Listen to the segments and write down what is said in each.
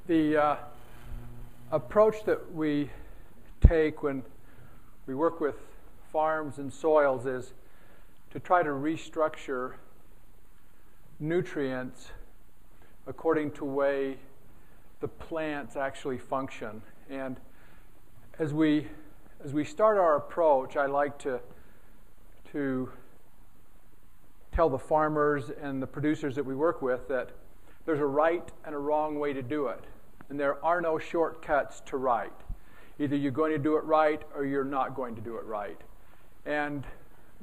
The approach that we take when we work with farms and soils is to try to restructure nutrients according to the way the plants actually function. And as we start our approach, I like to tell the farmers and the producers that we work with that there's a right and a wrong way to do it. And there are no shortcuts to right. Either you're going to do it right or you're not going to do it right. And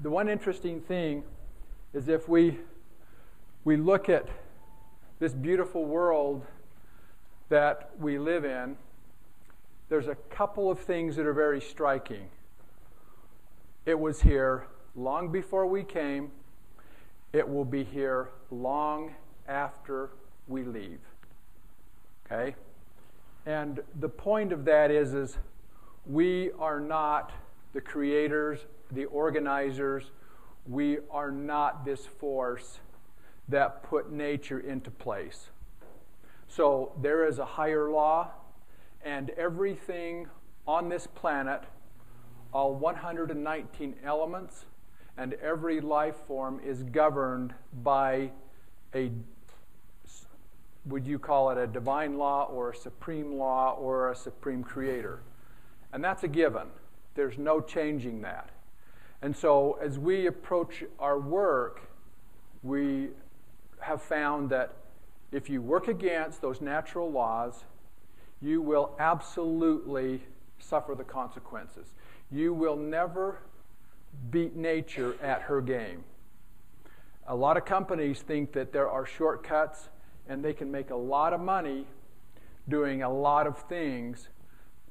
the one interesting thing is if we look at this beautiful world that we live in, there's a couple of things that are very striking. It was here long before we came. It will be here long after we leave. Okay? And the point of that is we are not the creators, the organizers. We are not this force that put nature into place. So there is a higher law, and everything on this planet, all 119 elements, and every life form is governed by would you call it a divine law or a supreme law or a supreme creator? And that's a given. There's no changing that. And so as we approach our work, we have found that if you work against those natural laws, you will absolutely suffer the consequences. You will never beat nature at her game. A lot of companies think that there are shortcuts and they can make a lot of money doing a lot of things,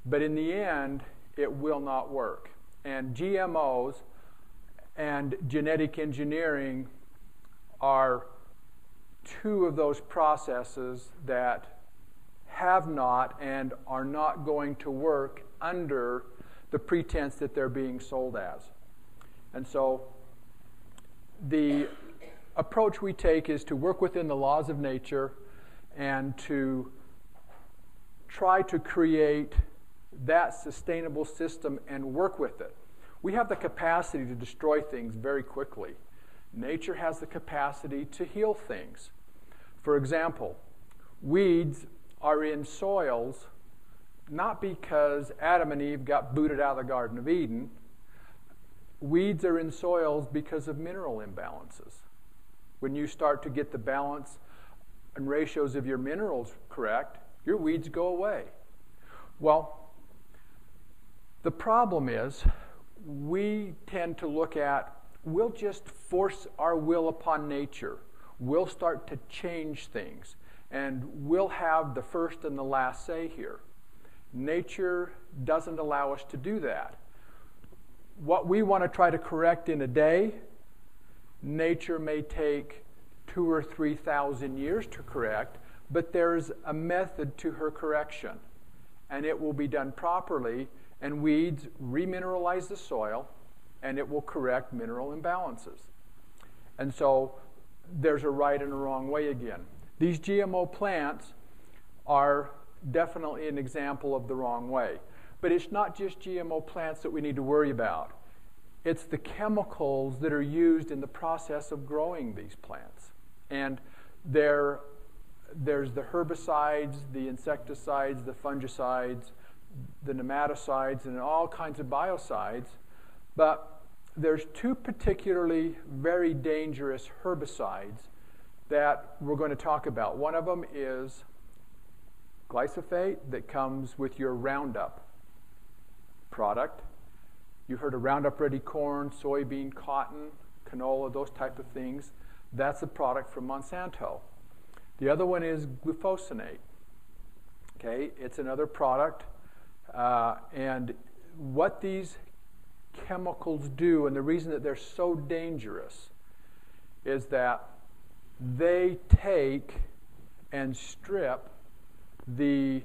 but in the end, it will not work. And GMOs and genetic engineering are two of those processes that have not and are not going to work under the pretense that they're being sold as. And so the approach we take is to work within the laws of nature and to try to create that sustainable system and work with it. We have the capacity to destroy things very quickly. Nature has the capacity to heal things. For example, weeds are in soils not because Adam and Eve got booted out of the Garden of Eden. Weeds are in soils because of mineral imbalances. When you start to get the balance and ratios of your minerals correct, your weeds go away. Well, the problem is we tend to look at, we'll just force our will upon nature. We'll start to change things, and we'll have the first and the last say here. Nature doesn't allow us to do that. What we want to try to correct in a day, nature may take 2,000 or 3,000 years to correct, but there's a method to her correction, and it will be done properly, and weeds remineralize the soil, and it will correct mineral imbalances. And so there's a right and a wrong way again. These GMO plants are definitely an example of the wrong way. But it's not just GMO plants that we need to worry about. It's the chemicals that are used in the process of growing these plants. And there's the herbicides, the insecticides, the fungicides, the nematicides, and all kinds of biocides. But there's two particularly very dangerous herbicides that we're going to talk about. One of them is glyphosate that comes with your Roundup product. You heard of Roundup Ready corn, soybean, cotton, canola, those type of things. That's a product from Monsanto. The other one is glufosinate. Okay, it's another product. And what these chemicals do, and the reason that they're so dangerous, is that they take and strip the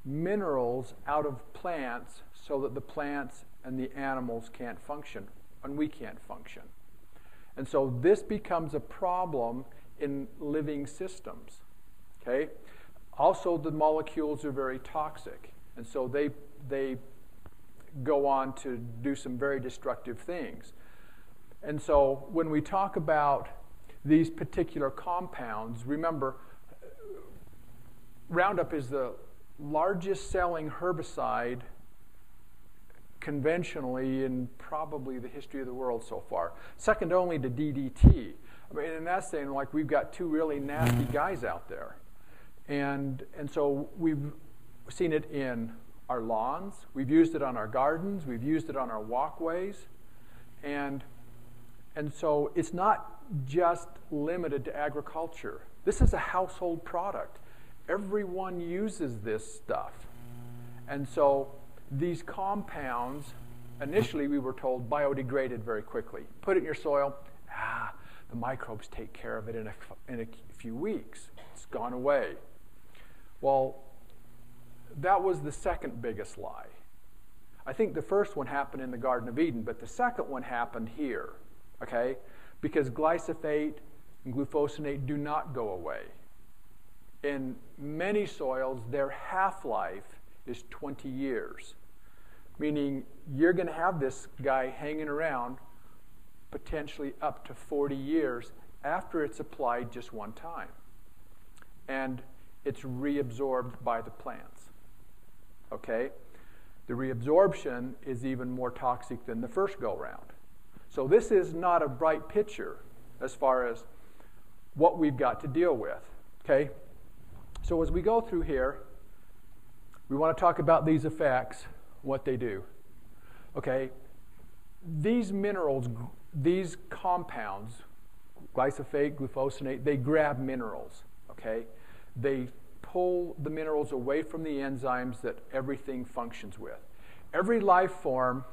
minerals out of plants so that the plants and the animals can't function, and we can't function. And so this becomes a problem in living systems. Okay? Also, the molecules are very toxic, and so they go on to do some very destructive things. And so when we talk about these particular compounds, remember, Roundup is the largest selling herbicide conventionally in probably the history of the world so far, second only to DDT. I mean, and that's saying, like, we've got two really nasty guys out there. And so we've seen it in our lawns, we've used it on our gardens, we've used it on our walkways, and so it's not just limited to agriculture. This is a household product. Everyone uses this stuff. And so these compounds, initially we were told, biodegraded very quickly. Put it in your soil, the microbes take care of it in a few weeks. It's gone away. Well, that was the second biggest lie. I think the first one happened in the Garden of Eden, but the second one happened here, okay? Because glyphosate and glufosinate do not go away. In many soils, their half-life is 20 years, meaning you're going to have this guy hanging around potentially up to 40 years after it's applied just one time. And it's reabsorbed by the plants. Okay? The reabsorption is even more toxic than the first go-round. So this is not a bright picture as far as what we've got to deal with. Okay? So as we go through here, we want to talk about these effects, what they do. Okay? These minerals, these compounds, glyphosate, glufosinate, they grab minerals. Okay? They pull the minerals away from the enzymes that everything functions with. Every life form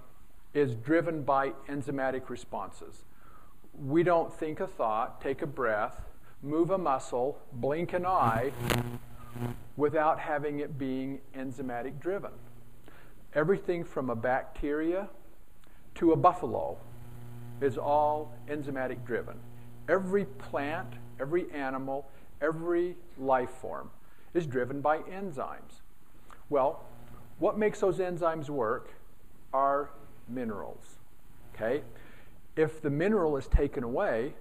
is driven by enzymatic responses. We don't think a thought, take a breath, move a muscle, blink an eye, without having it being enzymatic driven. Everything from a bacteria to a buffalo is all enzymatic driven. Every plant, every animal, every life form is driven by enzymes. Well, what makes those enzymes work are minerals. Okay? If the mineral is taken away,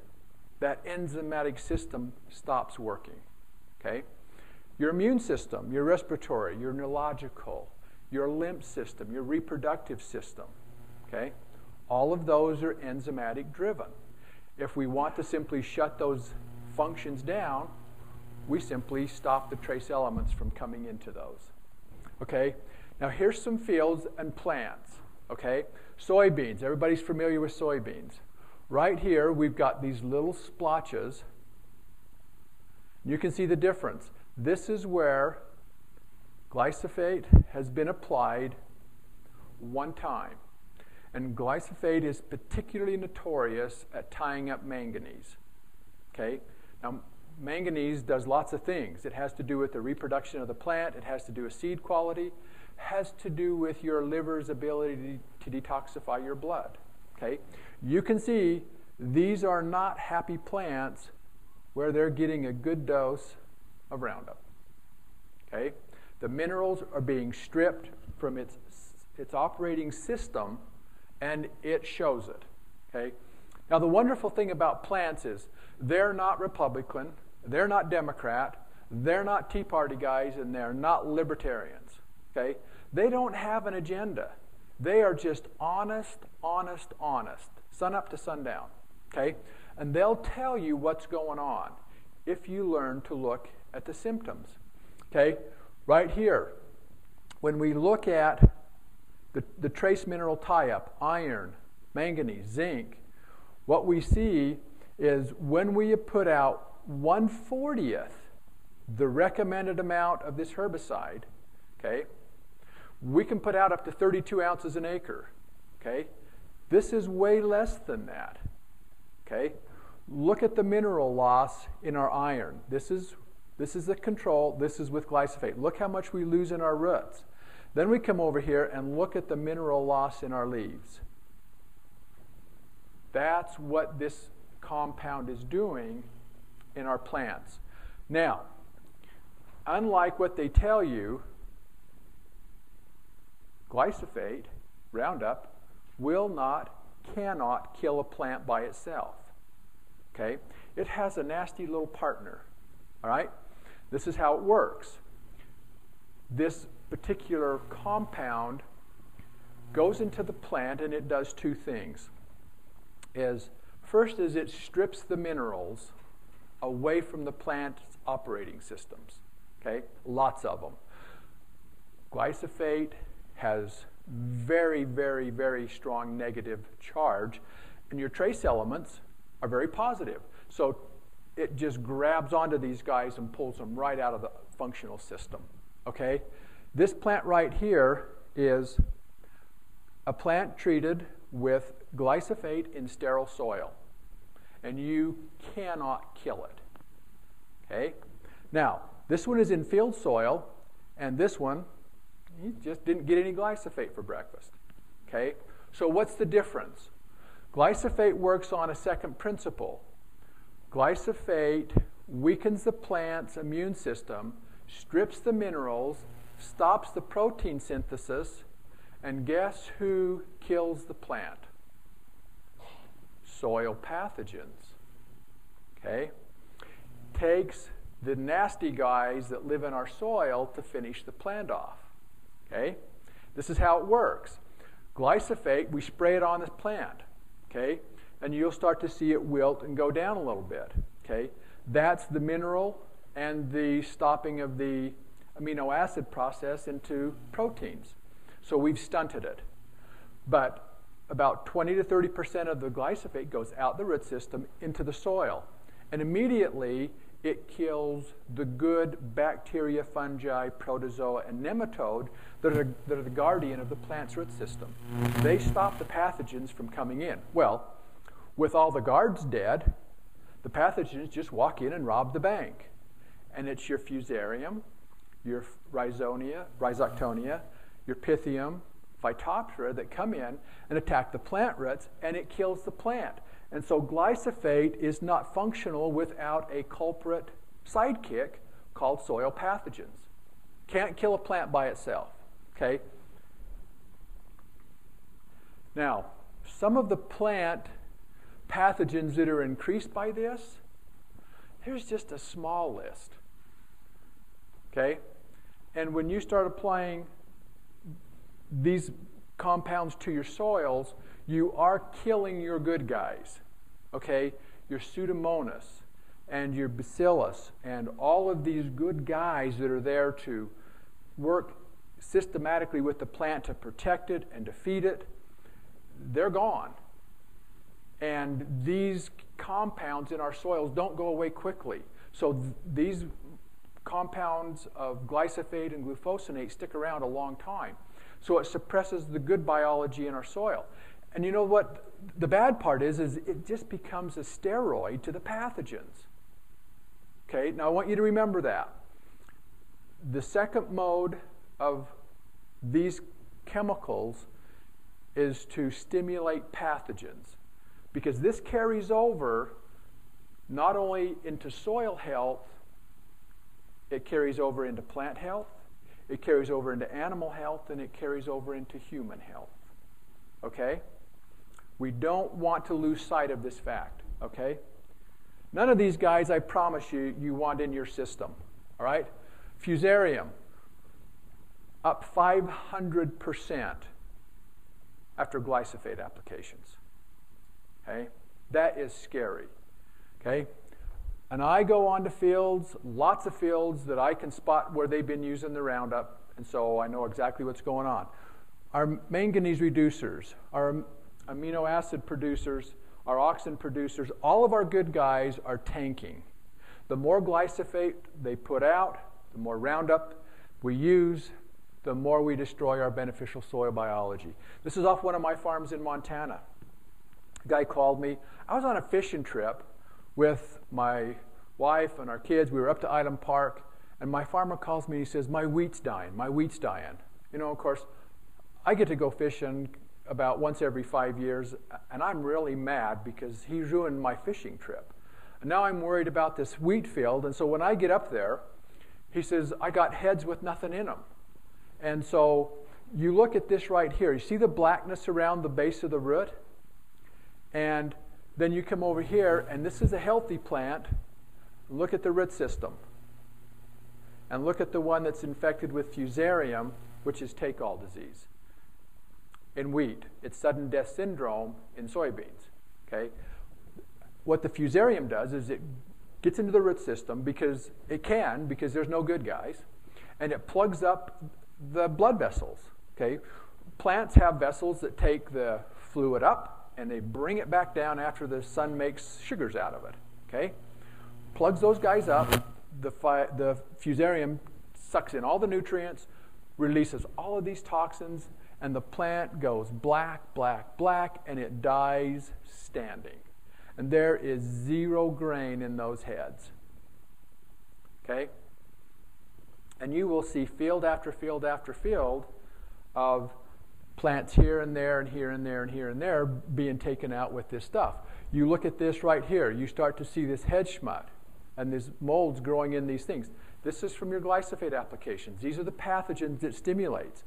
that enzymatic system stops working. Okay? Your immune system, your respiratory, your neurological, your lymph system, your reproductive system, okay? All of those are enzymatic driven. If we want to simply shut those functions down, we simply stop the trace elements from coming into those. Okay? Now here's some fields and plants. Okay? Soybeans. Everybody's familiar with soybeans. Right here we've got these little splotches. You can see the difference. This is where glyphosate has been applied one time. And glyphosate is particularly notorious at tying up manganese. Okay? Now, manganese does lots of things. It has to do with the reproduction of the plant. It has to do with seed quality. It has to do with your liver's ability to detoxify your blood. Okay? You can see these are not happy plants where they're getting a good dose of Roundup. Okay? The minerals are being stripped from its operating system, and it shows it. Okay? Now, the wonderful thing about plants is they're not Republican, they're not Democrat, they're not Tea Party guys, and they're not libertarians. Okay? They don't have an agenda. They are just honest, sun up to sundown. Okay? And they'll tell you what's going on if you learn to look at the symptoms. Okay? Right here, when we look at the trace mineral tie-up, iron, manganese, zinc, what we see is when we put out 1/40th the recommended amount of this herbicide, okay, we can put out up to 32 ounces an acre. Okay? This is way less than that. Okay? Look at the mineral loss in our iron. This is the control. This is with glyphosate. Look how much we lose in our roots. Then we come over here and look at the mineral loss in our leaves. That's what this compound is doing in our plants. Now, unlike what they tell you, glyphosate, Roundup, cannot kill a plant by itself. Okay? It has a nasty little partner. All right? This is how it works. This particular compound goes into the plant and it does two things. First is it strips the minerals away from the plant's operating systems. Okay? Lots of them. Glyphosate has very, very, very strong negative charge, and your trace elements are very positive. So it just grabs onto these guys and pulls them right out of the functional system. Okay? This plant right here is a plant treated with glyphosate in sterile soil, and you cannot kill it. Okay? Now, this one is in field soil, and this one, he just didn't get any glyphosate for breakfast. Okay? So what's the difference? Glyphosate works on a second principle. Glyphosate weakens the plant's immune system, strips the minerals, stops the protein synthesis, and guess who kills the plant? Soil pathogens. Okay? Takes the nasty guys that live in our soil to finish the plant off. Okay? This is how it works. Glyphosate, we spray it on this plant. Okay? And you'll start to see it wilt and go down a little bit. Okay? That's the mineral and the stopping of the amino acid process into proteins. So we've stunted it. But about 20 to 30% of the glyphosate goes out the root system into the soil. And immediately it kills the good bacteria, fungi, protozoa, and nematode that are the guardian of the plant's root system. They stop the pathogens from coming in. Well, with all the guards dead, the pathogens just walk in and rob the bank. And it's your fusarium, your rhizoctonia, your pythium, phytophthora that come in and attack the plant roots, and it kills the plant. And so glyphosate is not functional without a culprit sidekick called soil pathogens. Can't kill a plant by itself. Okay? Now, some of the plant pathogens that are increased by this, here's just a small list. Okay? And when you start applying these compounds to your soils, you are killing your good guys. Okay? Your Pseudomonas and your Bacillus and all of these good guys that are there to work systematically with the plant to protect it and to feed it, they're gone. And these compounds in our soils don't go away quickly. So these compounds of glyphosate and glufosinate stick around a long time. So it suppresses the good biology in our soil. And you know what the bad part is it just becomes a steroid to the pathogens. Okay, now I want you to remember that. The second mode of these chemicals is to stimulate pathogens, because this carries over not only into soil health, it carries over into plant health, it carries over into animal health, and it carries over into human health. Okay? We don't want to lose sight of this fact. Okay? None of these guys, I promise you, you want in your system. All right? Fusarium, up 500% after glyphosate applications. Okay? That is scary. Okay? And I go onto fields, lots of fields that I can spot where they've been using the Roundup, and so I know exactly what's going on. Our manganese reducers, our amino acid producers, our auxin producers, all of our good guys are tanking. The more glyphosate they put out, the more Roundup we use, the more we destroy our beneficial soil biology. This is off one of my farms in Montana. A guy called me. I was on a fishing trip with my wife and our kids. We were up to Island Park, and my farmer calls me and he says, my wheat's dying, my wheat's dying. You know, of course, I get to go fishing about once every 5 years, and I'm really mad because he ruined my fishing trip. And now I'm worried about this wheat field, and so when I get up there, He says, I got heads with nothing in them. And so you look at this right here. You see the blackness around the base of the root? And then you come over here, and this is a healthy plant. Look at the root system. And look at the one that's infected with fusarium, which is take-all disease. In wheat, it's sudden death syndrome in soybeans. Okay? What the fusarium does is it gets into the root system because there's no good guys, and it plugs up the blood vessels. Okay? Plants have vessels that take the fluid up, and they bring it back down after the sun makes sugars out of it. Okay? Plugs those guys up. The fusarium sucks in all the nutrients, releases all of these toxins, and the plant goes black, black, black, and it dies standing. And there is 0 grain in those heads. Okay? And you will see field after field after field of plants here and there and here and there and here and there being taken out with this stuff. You look at this right here. You start to see this hedge mud. And there's molds growing in these things. This is from your glyphosate applications. These are the pathogens it stimulates.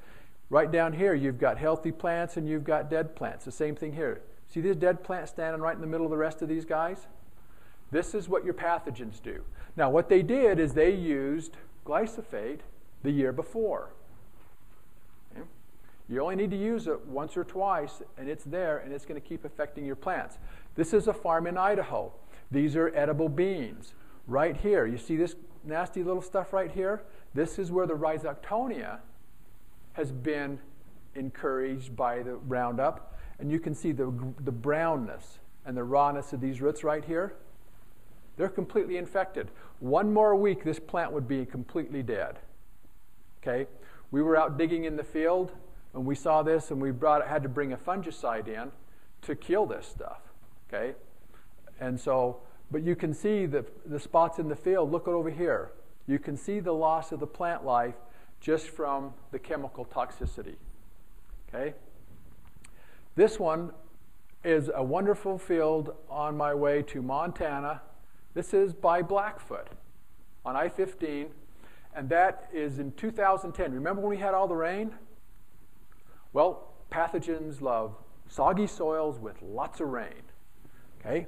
Right down here, you've got healthy plants and you've got dead plants. The same thing here. See this dead plant standing right in the middle of the rest of these guys? This is what your pathogens do. Now, what they did is they used glyphosate the year before. Okay? You only need to use it once or twice, and it's there, and it's going to keep affecting your plants. This is a farm in Idaho. These are edible beans. Right here, you see this nasty little stuff right here? This is where the rhizoctonia has been encouraged by the Roundup. And you can see the brownness and the rawness of these roots right here. They're completely infected. One more week, this plant would be completely dead. Okay? We were out digging in the field, and we saw this, and we had to bring a fungicide in to kill this stuff. Okay? And so, but you can see the spots in the field. Look over here. You can see the loss of the plant life just from the chemical toxicity. Okay? This one is a wonderful field on my way to Montana. This is by Blackfoot on I-15, and that is in 2010. Remember when we had all the rain? Well, pathogens love soggy soils with lots of rain. Okay?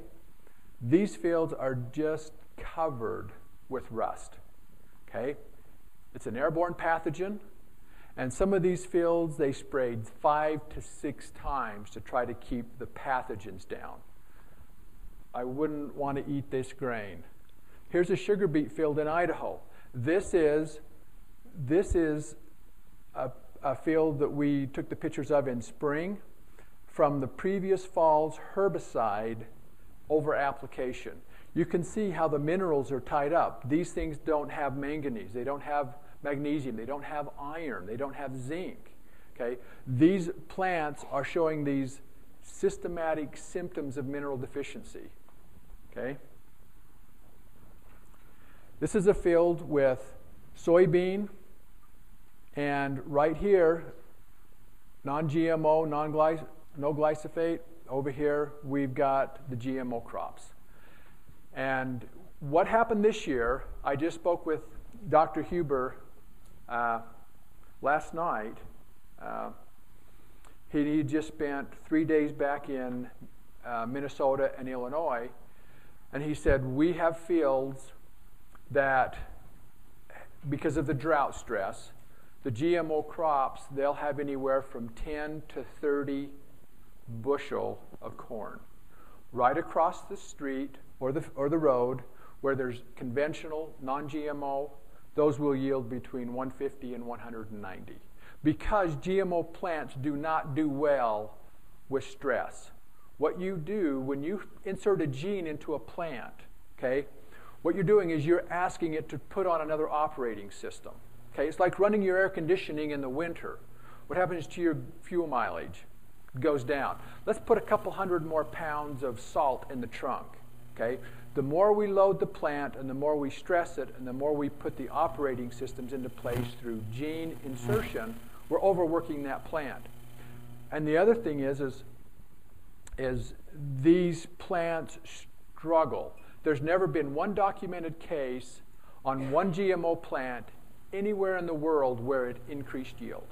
These fields are just covered with rust. Okay? It's an airborne pathogen, and some of these fields they sprayed 5 to 6 times to try to keep the pathogens down. I wouldn't want to eat this grain. Here's a sugar beet field in Idaho. This is a field that we took the pictures of in spring from the previous fall's herbicide over application. You can see how the minerals are tied up. These things don't have manganese. They don't have magnesium. They don't have iron. They don't have zinc. Okay? These plants are showing these systematic symptoms of mineral deficiency. Okay? This is a field with soybean, and right here, non-GMO, no glyphosate. Over here, we've got the GMO crops. And what happened this year, I just spoke with Dr. Huber last night. He just spent 3 days back in Minnesota and Illinois, and he said, we have fields that, because of the drought stress, the GMO crops, they'll have anywhere from 10 to 30 bushel of corn. Right across the street or the road where there's conventional, non-GMO, those will yield between 150 and 190. Because GMO plants do not do well with stress. What you do when you insert a gene into a plant, okay, what you're doing is you're asking it to put on another operating system. Okay, it's like running your air conditioning in the winter. What happens to your fuel mileage? It goes down. Let's put a couple hundred more pounds of salt in the trunk. Okay? The more we load the plant and the more we stress it and the more we put the operating systems into place through gene insertion, we're overworking that plant. And the other thing is these plants struggle. There's never been one documented case on one GMO plant anywhere in the world where it increased yield.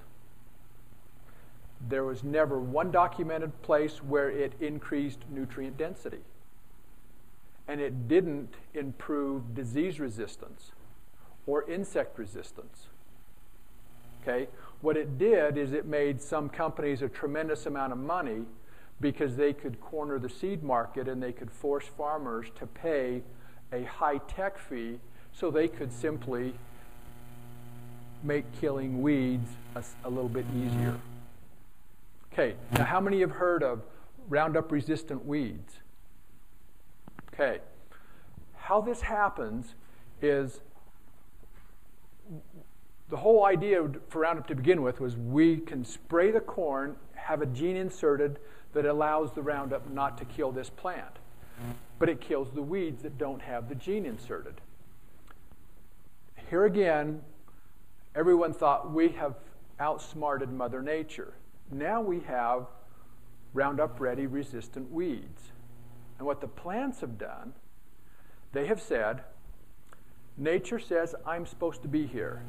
There was never one documented place where it increased nutrient density. And it didn't improve disease resistance or insect resistance. Okay? What it did is it made some companies a tremendous amount of money because they could corner the seed market and they could force farmers to pay a high-tech fee so they could simply make killing weeds a little bit easier. Okay, now how many have heard of Roundup resistant weeds? Okay, how this happens is the whole idea for Roundup to begin with was we can spray the corn, have a gene inserted that allows the Roundup not to kill this plant. But it kills the weeds that don't have the gene inserted. Here again, everyone thought we have outsmarted Mother Nature. Now we have Roundup Ready resistant weeds. And what the plants have done, they have said, nature says I'm supposed to be here.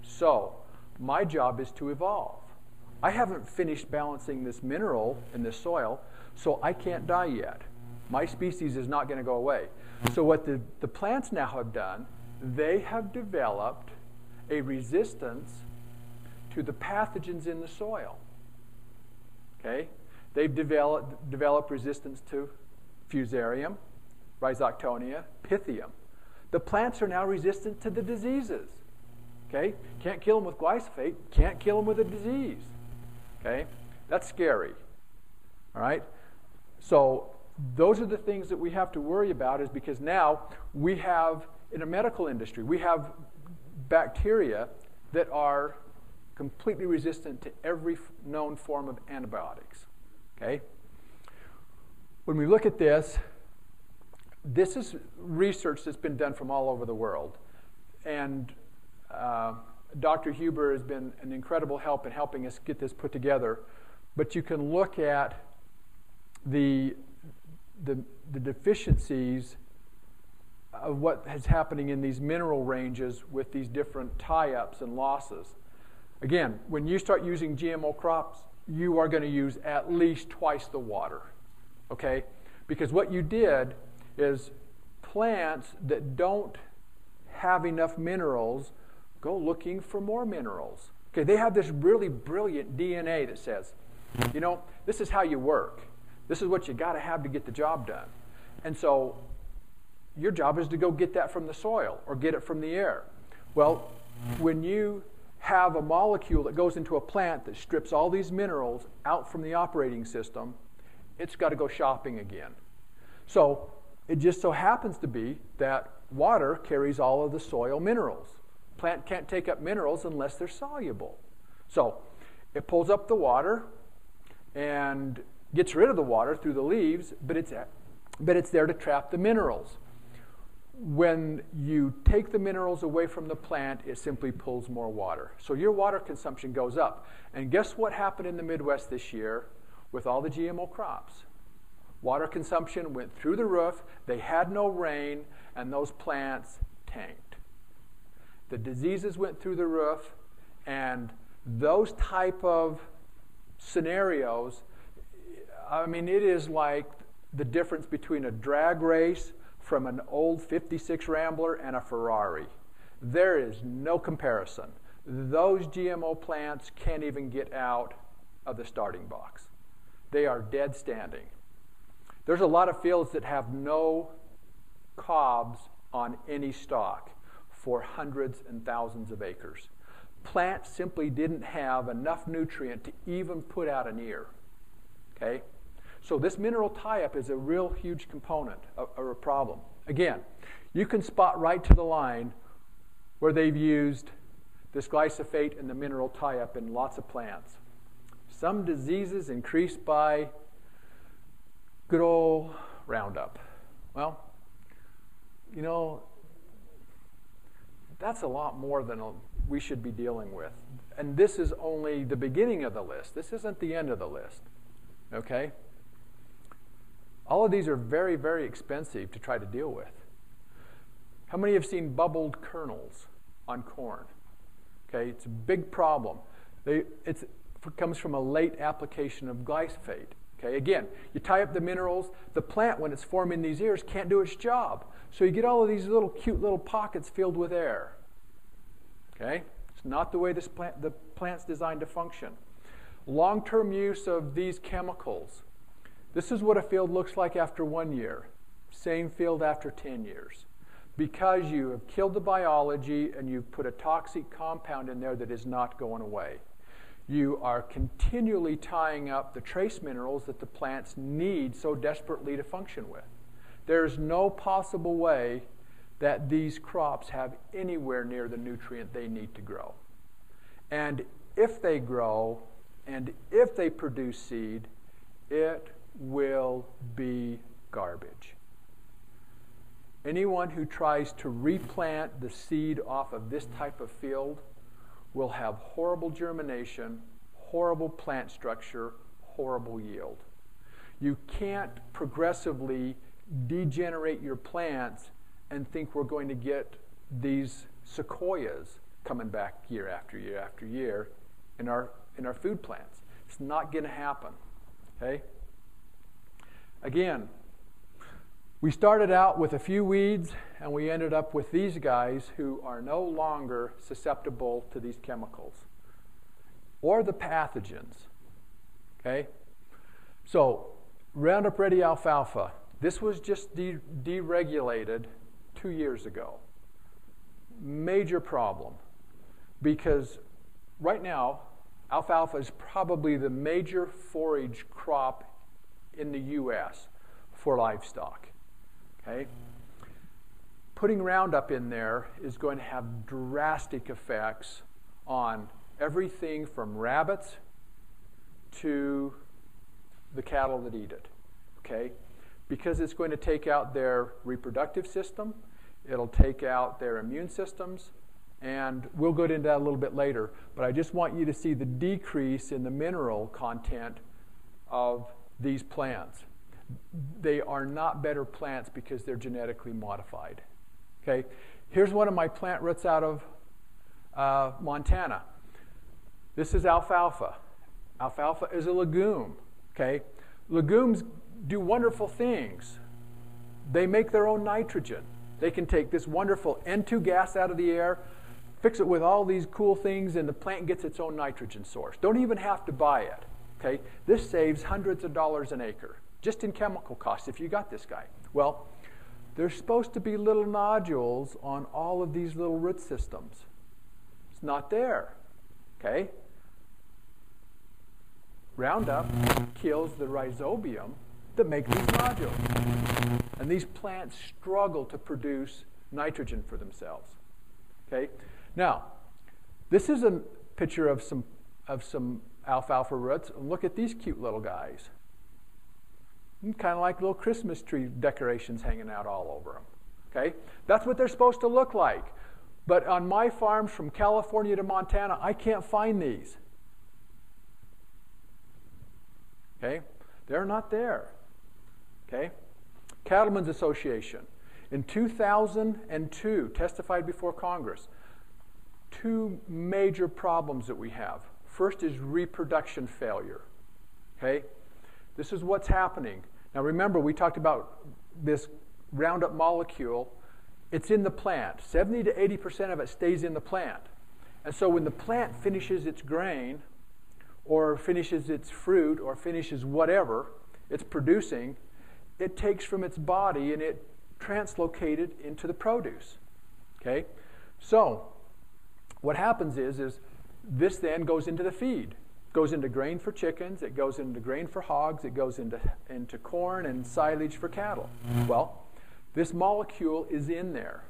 So my job is to evolve. I haven't finished balancing this mineral in this soil, so I can't die yet. My species is not going to go away. So what the plants now have done, they have developed a resistance to the pathogens in the soil. Okay? They've developed resistance to Fusarium, Rhizoctonia, Pythium. The plants are now resistant to the diseases. Okay? Can't kill them with glyphosate, can't kill them with a disease. Okay? That's scary. All right? So those are the things that we have to worry about, is because now we have, in a medical industry, we have bacteria that are completely resistant to every known form of antibiotics. Okay? When we look at this, this is research that's been done from all over the world. And Dr. Huber has been an incredible help in helping us get this put together. But you can look at the deficiencies of what is happening in these mineral ranges with these different tie-ups and losses. Again, when you start using GMO crops, you are going to use at least twice the water, okay? Because what you did is plants that don't have enough minerals go looking for more minerals. Okay, they have this really brilliant DNA that says, you know, this is how you work. This is what you got to have to get the job done. And so your job is to go get that from the soil or get it from the air. Well, when you have a molecule that goes into a plant that strips all these minerals out from the operating system, it's got to go shopping again. So it just so happens to be that water carries all of the soil minerals. Plant can't take up minerals unless they're soluble. So it pulls up the water and gets rid of the water through the leaves, but it's there to trap the minerals. When you take the minerals away from the plant, it simply pulls more water. So your water consumption goes up. And guess what happened in the Midwest this year with all the GMO crops? Water consumption went through the roof, they had no rain, and those plants tanked. The diseases went through the roof, and those type of scenarios, I mean, it is like the difference between a drag race from an old 56 Rambler and a Ferrari. There is no comparison. Those GMO plants can't even get out of the starting box. They are dead standing. There's a lot of fields that have no cobs on any stalk for hundreds and thousands of acres. Plants simply didn't have enough nutrient to even put out an ear. Okay? So this mineral tie-up is a real huge component of a problem. Again, you can spot right to the line where they've used this glyphosate and the mineral tie-up in lots of plants. Some diseases increased by good old Roundup. Well, you know, that's a lot more than we should be dealing with. And this is only the beginning of the list. This isn't the end of the list. Okay? All of these are very, very expensive to try to deal with. How many have seen bubbled kernels on corn? Okay, it's a big problem. It comes from a late application of glyphosate. Okay, again, you tie up the minerals. The plant, when it's forming these ears, can't do its job. So you get all of these little cute little pockets filled with air. Okay, it's not the way the plant's designed to function. Long-term use of these chemicals. This is what a field looks like after 1 year. Same field after 10 years. Because you have killed the biology and you've put a toxic compound in there that is not going away. You are continually tying up the trace minerals that the plants need so desperately to function with. There's no possible way that these crops have anywhere near the nutrient they need to grow. And if they grow, and if they produce seed, it will be garbage. Anyone who tries to replant the seed off of this type of field will have horrible germination, horrible plant structure, horrible yield. You can't progressively degenerate your plants and think we're going to get these sequoias coming back year after year after year in our food plants. It's not going to happen. Okay? Again, we started out with a few weeds, and we ended up with these guys who are no longer susceptible to these chemicals or the pathogens. Okay? So, Roundup Ready alfalfa. This was just deregulated 2 years ago. Major problem, because right now, alfalfa is probably the major forage crop in the U.S. for livestock. Okay? Putting Roundup in there is going to have drastic effects on everything from rabbits to the cattle that eat it. Okay? Because it's going to take out their reproductive system, it'll take out their immune systems, and we'll go into that a little bit later. But I just want you to see the decrease in the mineral content of these plants. They are not better plants because they're genetically modified. Okay? Here's one of my plant roots out of Montana. This is alfalfa. Alfalfa is a legume. Okay? Legumes do wonderful things. They make their own nitrogen. They can take this wonderful N2 gas out of the air, fix it with all these cool things, and the plant gets its own nitrogen source. Don't even have to buy it. Okay? This saves hundreds of dollars an acre, just in chemical costs if you got this guy. Well, there's supposed to be little nodules on all of these little root systems. It's not there. Okay? Roundup kills the rhizobium that make these nodules. And these plants struggle to produce nitrogen for themselves. Okay? Now, this is a picture of some alfalfa roots. Look at these cute little guys. Kind of like little Christmas tree decorations hanging out all over them. Okay? That's what they're supposed to look like. But on my farms from California to Montana, I can't find these. Okay? They're not there. Okay? Cattlemen's Association in 2002 testified before Congress. 2 major problems that we have. First is reproduction failure. Okay? This is what's happening. Now remember, we talked about this Roundup molecule. It's in the plant. 70 to 80% of it stays in the plant. And so when the plant finishes its grain, or finishes its fruit, or finishes whatever it's producing, it takes from its body and it translocates it into the produce. Okay? So what happens is this then goes into the feed. Goes into grain for chickens, it goes into grain for hogs, it goes into corn and silage for cattle. Well, this molecule is in there.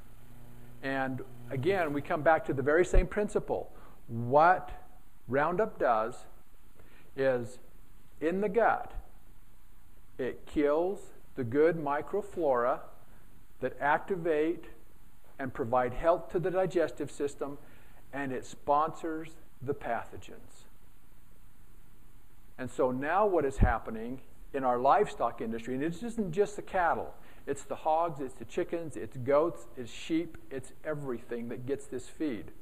And again, we come back to the very same principle. What Roundup does is, in the gut, it kills the good microflora that activate and provide health to the digestive system, and it sponsors the pathogens. And so now what is happening in our livestock industry, and it isn't just the cattle, It's the hogs, it's the chickens, it's goats, it's sheep, it's everything that gets this feed.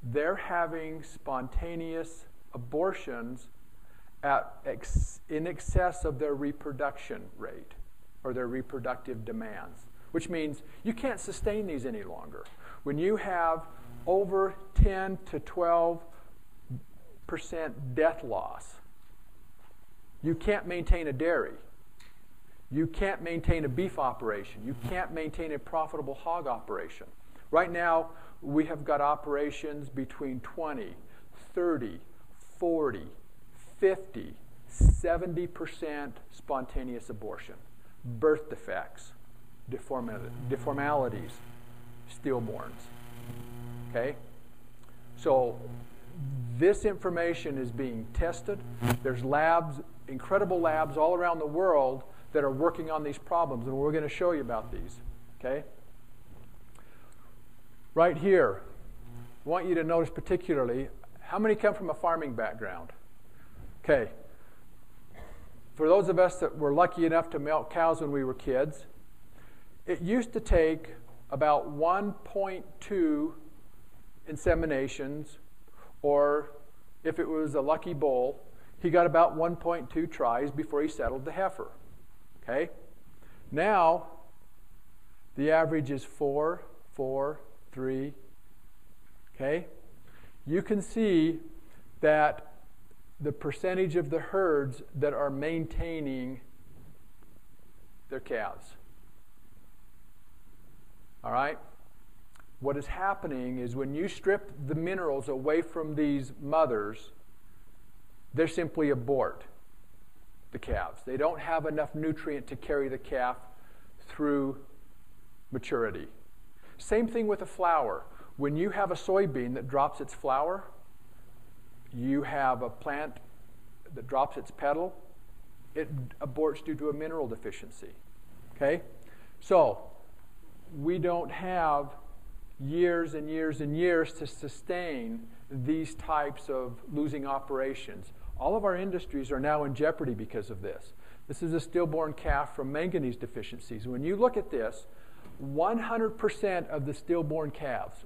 They're having spontaneous abortions in excess of their reproduction rate or their reproductive demands, which means you can't sustain these any longer. When you have over 10 to 12% death loss, you can't maintain a dairy. You can't maintain a beef operation. You can't maintain a profitable hog operation. Right now, we have got operations between 20, 30, 40, 50, 70% spontaneous abortion, birth defects, deformalities, stillborns. Okay? So this information is being tested. There's labs, incredible labs all around the world that are working on these problems, and we're going to show you about these. Okay? Right here, I want you to notice particularly, how many come from a farming background? Okay. For those of us that were lucky enough to milk cows when we were kids, it used to take about 1.2 inseminations, or if it was a lucky bull, he got about 1.2 tries before he settled the heifer. Okay? Now, the average is 4, 4, 3. Okay? You can see that the percentage of the herds that are maintaining their calves. All right? What is happening is when you strip the minerals away from these mothers, they simply abort the calves. They don't have enough nutrient to carry the calf through maturity. Same thing with a flower. When you have a soybean that drops its flower, you have a plant that drops its petal, it aborts due to a mineral deficiency. Okay? So, we don't have years and years and years to sustain these types of losing operations. All of our industries are now in jeopardy because of this. This is a stillborn calf from manganese deficiencies. When you look at this, 100% of the stillborn calves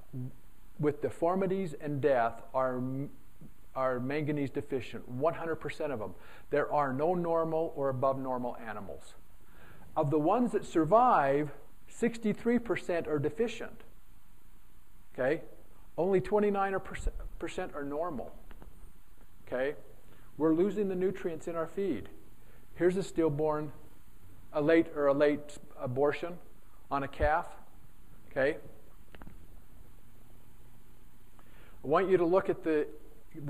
with deformities and death are manganese deficient, 100% of them. There are no normal or above normal animals. Of the ones that survive, 63% are deficient. Okay? Only 29% are normal. Okay? We're losing the nutrients in our feed. Here's a stillborn, a late abortion on a calf. Okay? I want you to look at the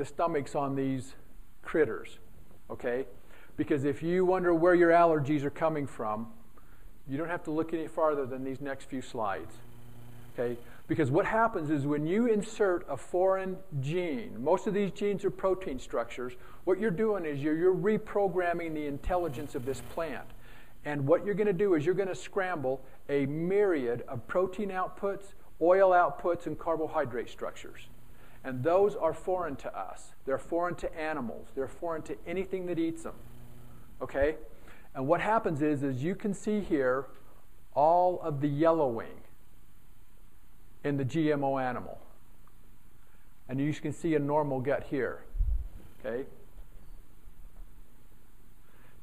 stomachs on these critters. Okay? Because if you wonder where your allergies are coming from, you don't have to look any farther than these next few slides. Okay? Because what happens is when you insert a foreign gene, most of these genes are protein structures, what you're doing is you're reprogramming the intelligence of this plant. And what you're going to do is you're going to scramble a myriad of protein outputs, oil outputs, and carbohydrate structures. And those are foreign to us. They're foreign to animals. They're foreign to anything that eats them. Okay? And what happens is you can see here all of the yellowing in the GMO animal. And you can see a normal gut here. Okay?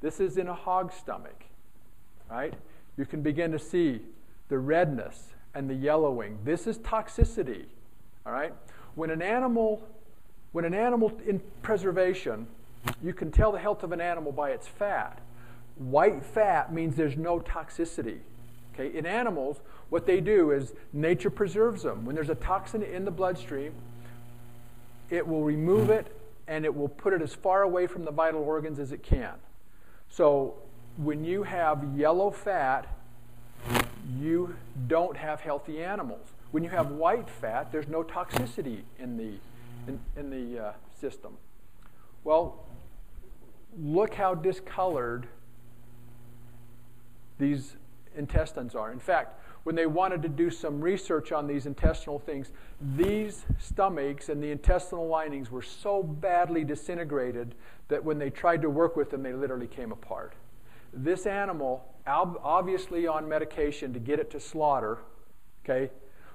This is in a hog stomach. Right? You can begin to see the redness and the yellowing. This is toxicity. All right? When an animal in preservation, you can tell the health of an animal by its fat. White fat means there's no toxicity. Okay? In animals, what they do is nature preserves them. When there's a toxin in the bloodstream, it will remove it and it will put it as far away from the vital organs as it can. So when you have yellow fat, you don't have healthy animals. When you have white fat, there's no toxicity in the system. Well, look how discolored these intestines are. In fact, when they wanted to do some research on these intestinal things, these stomachs and the intestinal linings were so badly disintegrated that when they tried to work with them, they literally came apart. this animal, obviously on medication to get it to slaughter, okay,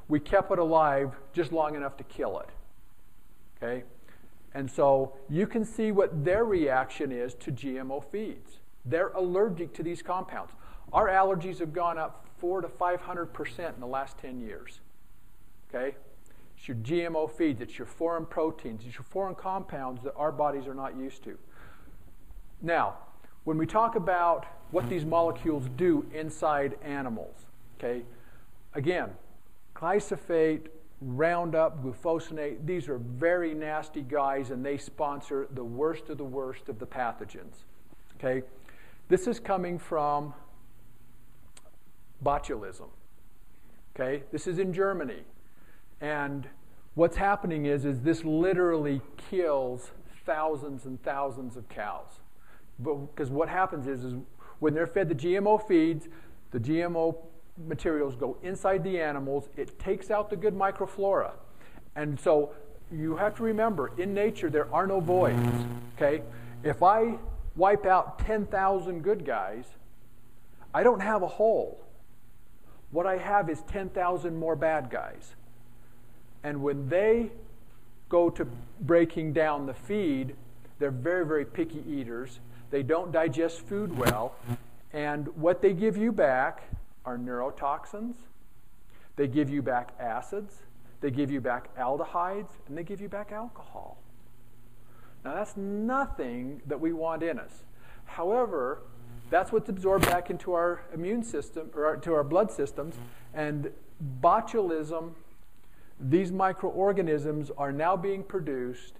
we kept it alive just long enough to kill it. Okay? And so you can see what their reaction is to GMO feeds. They're allergic to these compounds. Our allergies have gone up 400 to 500% in the last 10 years. Okay? It's your GMO feeds, it's your foreign proteins, it's your foreign compounds that our bodies are not used to. Now, when we talk about what these molecules do inside animals, okay, again, glyphosate, Roundup, glufosinate, these are very nasty guys, and they sponsor the worst of the pathogens. Okay? This is coming from botulism. Okay? This is in Germany. And what's happening is this literally kills thousands and thousands of cows. Because what happens is when they're fed the GMO feeds, the GMO materials go inside the animals, it takes out the good microflora. And so you have to remember, in nature there are no voids. Okay? If I wipe out 10,000 good guys, I don't have a hole. What I have is 10,000 more bad guys. And when they go to breaking down the feed, they're very, very picky eaters. They don't digest food well. And what they give you back are neurotoxins. They give you back acids. They give you back aldehydes. And they give you back alcohol. Now, that's nothing that we want in us. However, that's what's absorbed back into our immune system, or to our blood systems. And botulism, these microorganisms are now being produced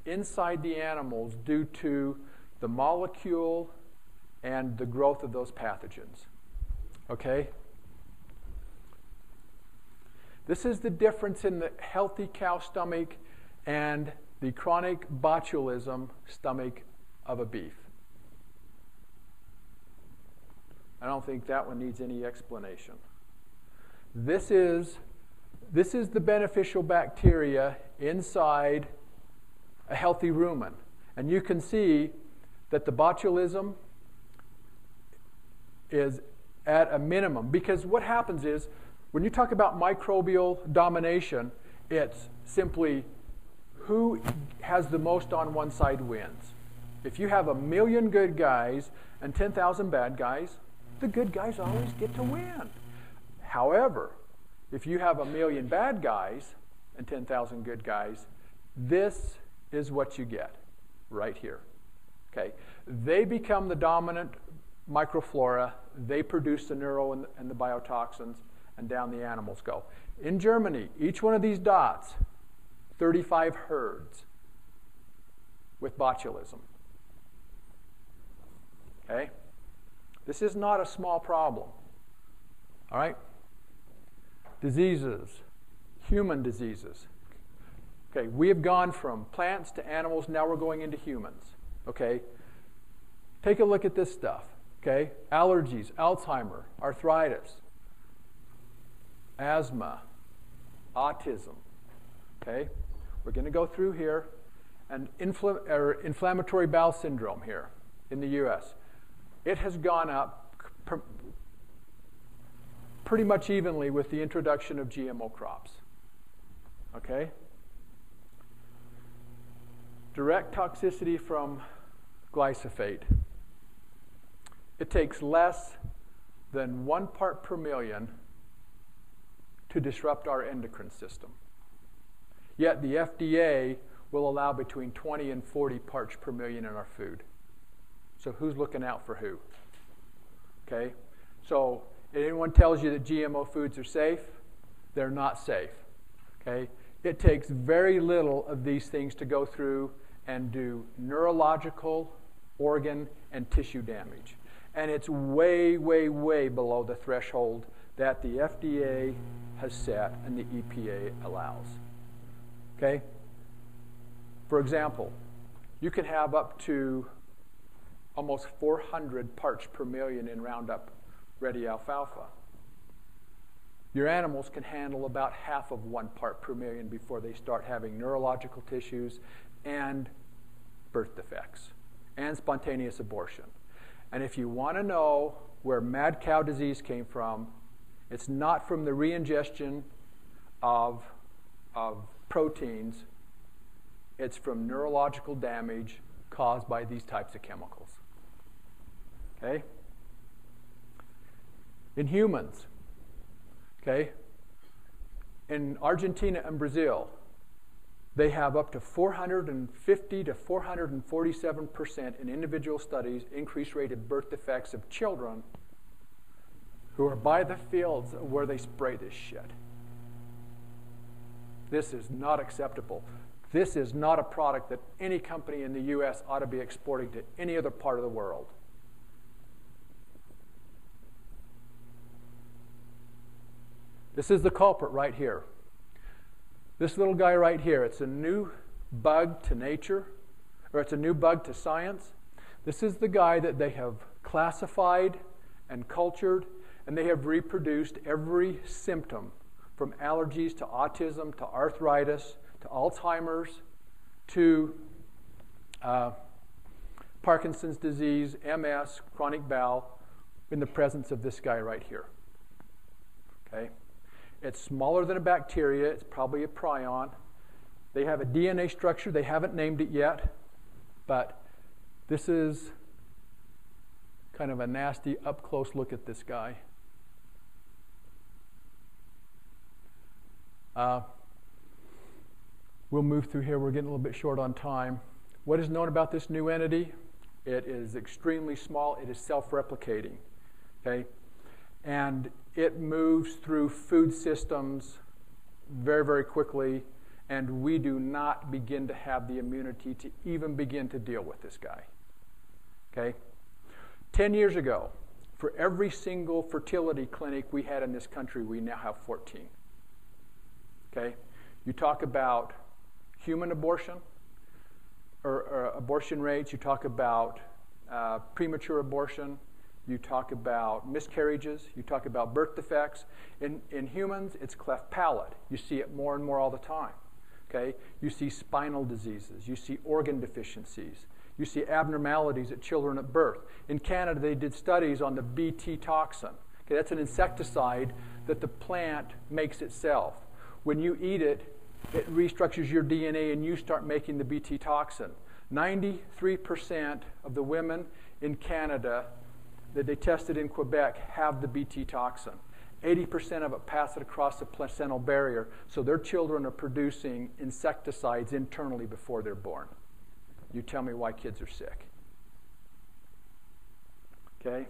inside the animals due to the molecule and the growth of those pathogens. Okay? This is the difference in the healthy cow stomach and the chronic botulism stomach of a beef. I don't think that one needs any explanation. This is the beneficial bacteria inside a healthy rumen. And you can see that the botulism is at a minimum. Because what happens is, when you talk about microbial domination, it's simply who has the most on one side wins. If you have 1 million good guys and 10,000 bad guys, the good guys always get to win. However, if you have 1 million bad guys and 10,000 good guys, this is what you get right here. Okay? They become the dominant microflora. They produce the neuro and the biotoxins, and down the animals go. In Germany, each one of these dots, 35 herds with botulism. Okay? This is not a small problem. All right? Diseases, human diseases. Okay, we have gone from plants to animals, now we're going into humans. Okay? Take a look at this stuff. Okay? Allergies, Alzheimer, arthritis, asthma, autism. Okay? We're going to go through here. And inflammatory bowel syndrome here in the U.S. It has gone up pretty much evenly with the introduction of GMO crops. Okay? Direct toxicity from glyphosate. It takes less than 1 part per million to disrupt our endocrine system. Yet the FDA will allow between 20 and 40 parts per million in our food. So who's looking out for who? Okay? So if anyone tells you that GMO foods are safe, they're not safe. Okay? It takes very little of these things to go through and do neurological, organ, and tissue damage. And it's way, way, way below the threshold that the FDA has set and the EPA allows. Okay? For example, you can have up to almost 400 parts per million in Roundup Ready alfalfa. Your animals can handle about half of 1 part per million before they start having neurological tissues and birth defects and spontaneous abortion. And if you want to know where mad cow disease came from, it's not from the re-ingestion of proteins. It's from neurological damage caused by these types of chemicals. Okay? In humans, okay, in Argentina and Brazil, they have up to 450 to 447% in individual studies increased rate of birth defects of children who are by the fields where they spray this shit. This is not acceptable. This is not a product that any company in the U.S. ought to be exporting to any other part of the world. This is the culprit right here. This little guy right here, it's a new bug to nature, or it's a new bug to science. This is the guy that they have classified and cultured, and they have reproduced every symptom, from allergies to autism to arthritis to Alzheimer's to Parkinson's disease, MS, chronic bowel, in the presence of this guy right here. Okay? It's smaller than a bacteria. It's probably a prion. They have a DNA structure. They haven't named it yet, but this is kind of a nasty up-close look at this guy. We'll move through here. We're getting a little bit short on time. What is known about this new entity? It is extremely small. It is self-replicating. Okay? And it moves through food systems very, very quickly, and we do not begin to have the immunity to even begin to deal with this guy. Okay? 10 years ago, for every single fertility clinic we had in this country, we now have 14. Okay? You talk about human abortion, or abortion rates, you talk about premature abortion, you talk about miscarriages, you talk about birth defects. In humans, it's cleft palate. You see it more and more all the time. Okay? You see spinal diseases. You see organ deficiencies. You see abnormalities at children at birth. In Canada, they did studies on the BT toxin. Okay, that's an insecticide that the plant makes itself. When you eat it, it restructures your DNA and you start making the BT toxin. 93% of the women in Canada that they tested in Quebec have the BT toxin. 80% of it passes across the placental barrier, so their children are producing insecticides internally before they're born. You tell me why kids are sick. Okay?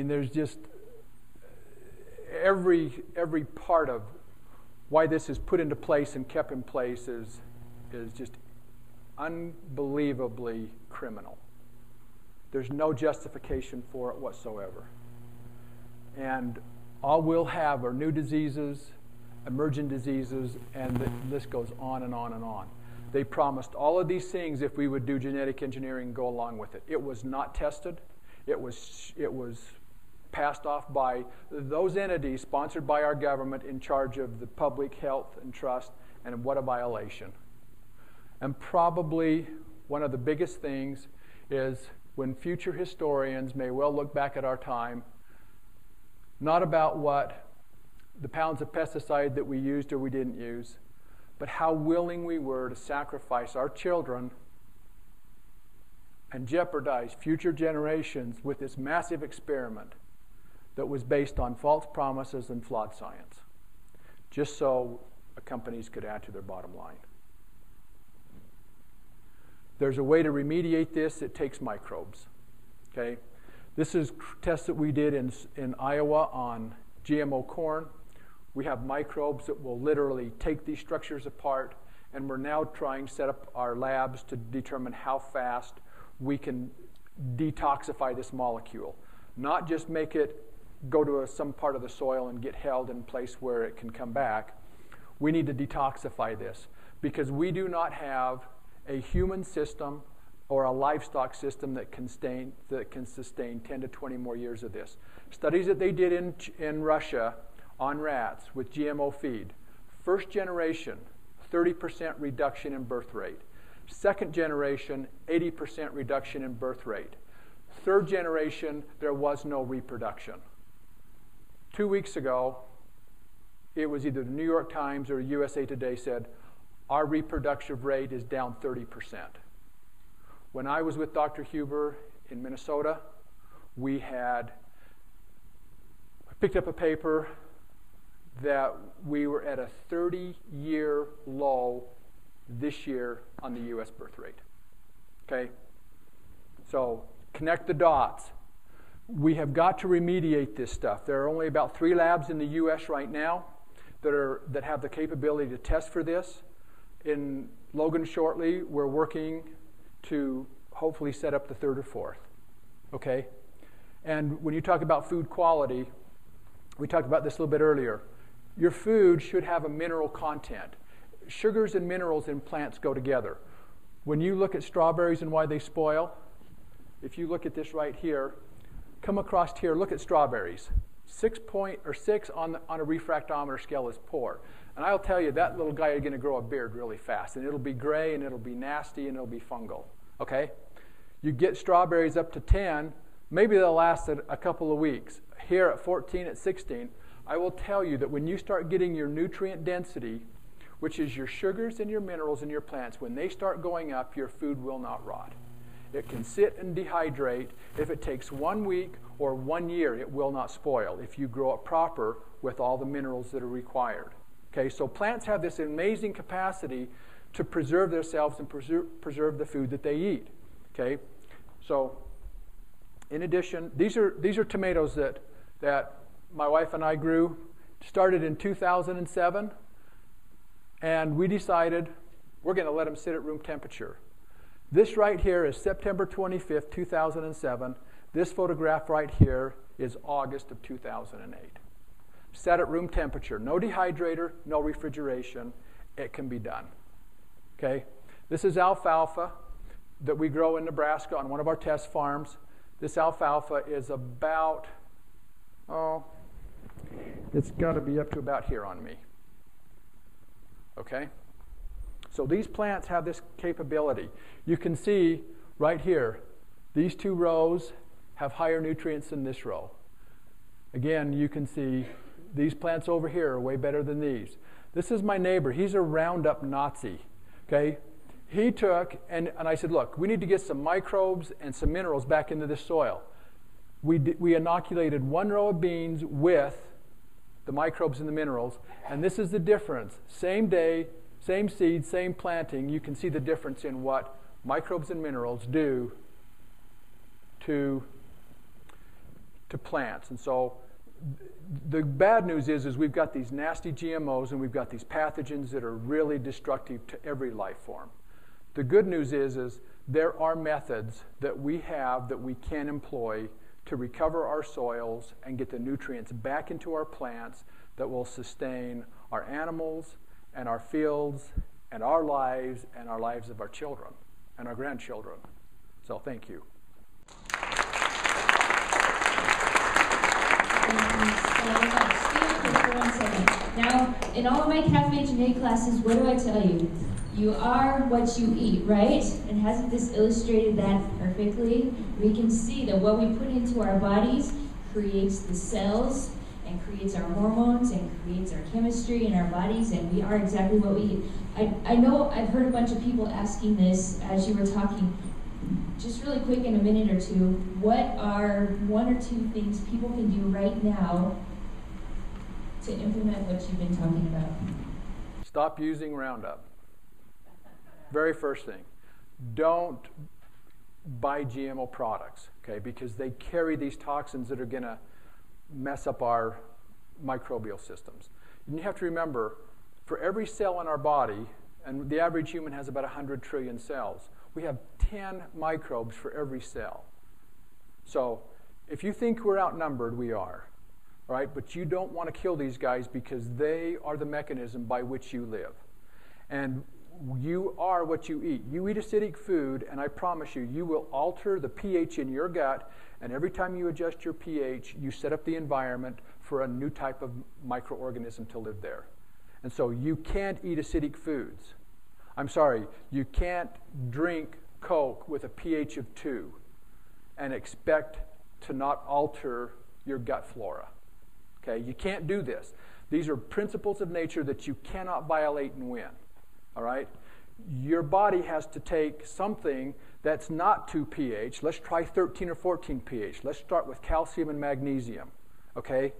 There's just every part of why this is put into place and kept in place is just unbelievably criminal. There's no justification for it whatsoever. And all we'll have are new diseases, emergent diseases, and the list goes on and on and on. They promised all of these things if we would do genetic engineering and go along with it. It was not tested. It was passed off by those entities sponsored by our government in charge of the public health and trust, and what a violation. And probably one of the biggest things is when future historians may well look back at our time, not about what the pounds of pesticide that we used or we didn't use, but how willing we were to sacrifice our children and jeopardize future generations with this massive experiment that was based on false promises and flawed science, just so companies could add to their bottom line. There's a way to remediate this. It takes microbes. Okay? This is tests that we did in Iowa on GMO corn. We have microbes that will literally take these structures apart, and we're now trying to set up our labs to determine how fast we can detoxify this molecule. Not just make it go to some part of the soil and get held in place where it can come back. We need to detoxify this because we do not have a human system or a livestock system that can sustain 10 to 20 more years of this. Studies that they did in Russia on rats with GMO feed. First generation, 30% reduction in birth rate. Second generation, 80% reduction in birth rate. Third generation, there was no reproduction. 2 weeks ago, it was either the New York Times or USA Today said, our reproductive rate is down 30%. When I was with Dr. Huber in Minnesota, I picked up a paper that we were at a 30-year low this year on the U.S. birth rate. Okay? So connect the dots. We have got to remediate this stuff. There are only about 3 labs in the U.S. right now that have the capability to test for this. In Logan shortly, we're working to hopefully set up the 3rd or 4th. Okay? And when you talk about food quality, we talked about this a little bit earlier. Your food should have a mineral content. Sugars and minerals in plants go together. When you look at strawberries and why they spoil, if you look at this right here, come across here, look at strawberries. 6 on a refractometer scale is poor. And I'll tell you, that little guy is going to grow a beard really fast. And it'll be gray, and it'll be nasty, and it'll be fungal. Okay? You get strawberries up to 10, maybe they'll last a couple of weeks. Here at 14, at 16, I will tell you that when you start getting your nutrient density, which is your sugars and your minerals in your plants, when they start going up, your food will not rot. It can sit and dehydrate. If it takes 1 week or 1 year, it will not spoil if you grow it proper with all the minerals that are required. Okay, so plants have this amazing capacity to preserve themselves and preserve the food that they eat. Okay, so in addition, these are tomatoes that my wife and I grew. Started in 2007, and we decided we're going to let them sit at room temperature. This right here is September 25th, 2007. This photograph right here is August of 2008. Set at room temperature. No dehydrator, no refrigeration. It can be done. Okay? This is alfalfa that we grow in Nebraska on one of our test farms. This alfalfa is about, it's got to be up to about here on me. Okay? So these plants have this capability. You can see right here, these 2 rows have higher nutrients than this row. Again, you can see these plants over here are way better than these. This is my neighbor. He's a Roundup Nazi. Okay? He took, and I said, look, we need to get some microbes and some minerals back into this soil. We inoculated 1 row of beans with the microbes and the minerals, and this is the difference. Same day, same seed, same planting. You can see the difference in what microbes and minerals do to plants. And so the bad news is we've got these nasty GMOs and we've got these pathogens that are really destructive to every life form. The good news is there are methods that we have that we can employ to recover our soils and get the nutrients back into our plants that will sustain our animals and our fields and our lives of our children and our grandchildren. So thank you. Now, in all of my cafe genetic classes, what do I tell you? You are what you eat, right? And hasn't this illustrated that perfectly? We can see that what we put into our bodies creates the cells and creates our hormones and creates our chemistry in our bodies, and we are exactly what we eat. I know I've heard a bunch of people asking this as you were talking. Just really quick in a minute or two, what are 1 or 2 things people can do right now to implement what you've been talking about? Stop using Roundup. Very first thing. Don't buy GMO products, okay, because they carry these toxins that are going to mess up our microbial systems. And you have to remember, for every cell in our body, and the average human has about 100 trillion cells, we have 10 microbes for every cell. So if you think we're outnumbered, we are. All right? But you don't want to kill these guys because they are the mechanism by which you live. And you are what you eat. You eat acidic food, and I promise you, you will alter the pH in your gut, and every time you adjust your pH, you set up the environment for a new type of microorganism to live there. And so you can't eat acidic foods. I'm sorry, you can't drink Coke with a pH of 2 and expect to not alter your gut flora. Okay, you can't do this. These are principles of nature that you cannot violate and win. All right? Your body has to take something that's not 2 pH. Let's try 13 or 14 pH. Let's start with calcium and magnesium. Okay?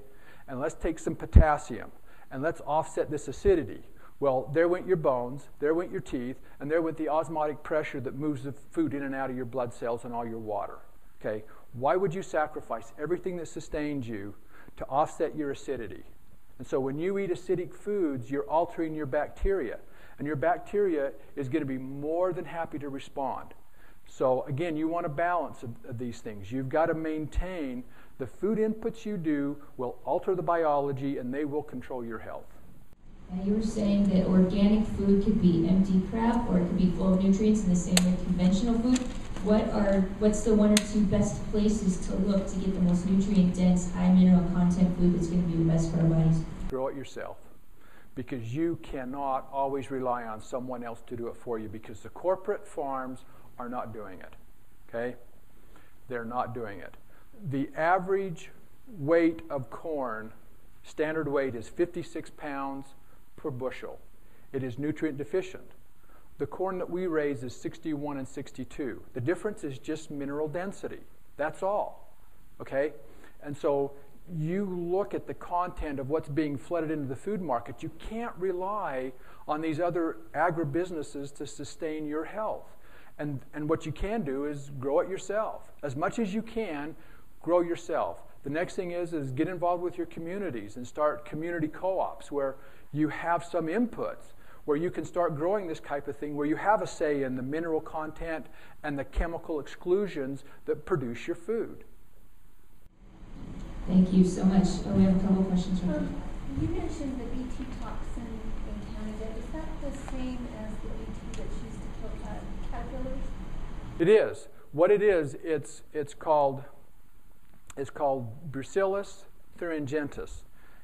And let's take some potassium. And let's offset this acidity. Well, there went your bones, there went your teeth, and there went the osmotic pressure that moves the food in and out of your blood cells and all your water. Okay? Why would you sacrifice everything that sustains you to offset your acidity? And so when you eat acidic foods, you're altering your bacteria. And your bacteria is going to be more than happy to respond. So again, you want a balance of these things. You've got to maintain the food inputs you do will alter the biology and they will control your health. Now you were saying that organic food could be empty crap or it could be full of nutrients in the same way conventional food. What's the 1 or 2 best places to look to get the most nutrient-dense, high mineral content food that's going to be the best for our bodies? Grow it yourself, because you cannot always rely on someone else to do it for you, because the corporate farms are not doing it. Okay? They're not doing it. The average weight of corn, standard weight, is 56 pounds per bushel. It is nutrient deficient. The corn that we raise is 61 and 62. The difference is just mineral density. That's all. Okay? And so you look at the content of what's being flooded into the food market. You can't rely on these other agribusinesses to sustain your health. And what you can do is grow it yourself. As much as you can, grow yourself. The next thing is get involved with your communities and start community co-ops where you have some inputs, where you can start growing this type of thing, where you have a say in the mineral content and the chemical exclusions that produce your food. Thank you so much. Oh, we have a couple questions from you mentioned the BT toxin in Canada. Is that the same as the BT that's used to kill caterpillars? It is. What it is, it's called Bacillus thuringiensis.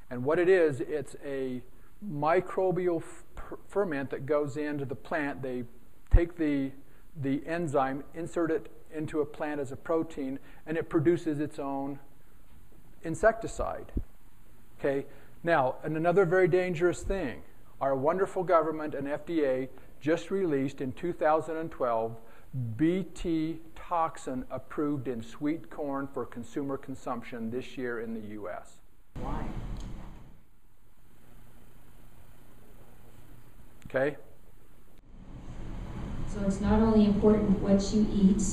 And what it is, it's a microbial ferment that goes into the plant. They take the enzyme, insert it into a plant as a protein, and it produces its own insecticide. Okay? Now, and another very dangerous thing, our wonderful government and FDA just released in 2012 BT toxin approved in sweet corn for consumer consumption this year in the U.S. Why? Okay? So it's not only important what you eat,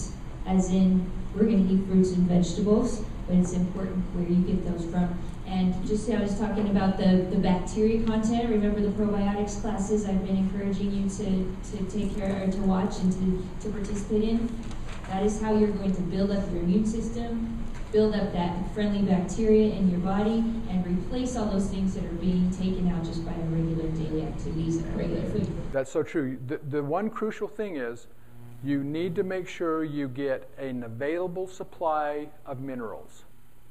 as in we're going to eat fruits and vegetables, but it's important where you get those from. And just I was talking about the bacteria content. Remember the probiotics classes I've been encouraging you to take care or to watch and to participate in? That is how you're going to build up your immune system, build up that friendly bacteria in your body, and replace all those things that are being taken out just by our regular daily activities and our regular food. That's so true. The one crucial thing is you need to make sure you get an available supply of minerals.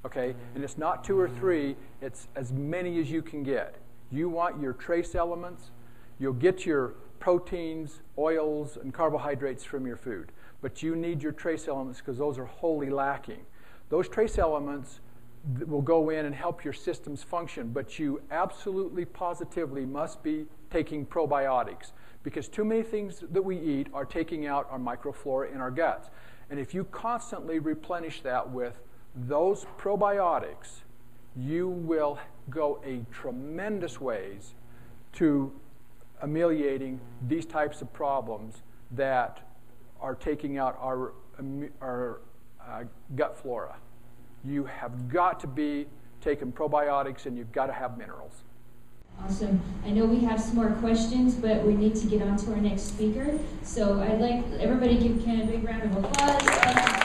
Okay? And it's not 2 or 3, it's as many as you can get. You want your trace elements. You'll get your proteins, oils, and carbohydrates from your food. But you need your trace elements because those are wholly lacking. Those trace elements will go in and help your systems function, but you absolutely, positively must be taking probiotics because too many things that we eat are taking out our microflora in our guts. And if you constantly replenish that with those probiotics, you will go a tremendous ways to ameliorating these types of problems that are taking out our gut flora. You have got to be taking probiotics and you've got to have minerals. Awesome. I know we have some more questions, but we need to get on to our next speaker. So I'd like everybody give Ken a big round of applause.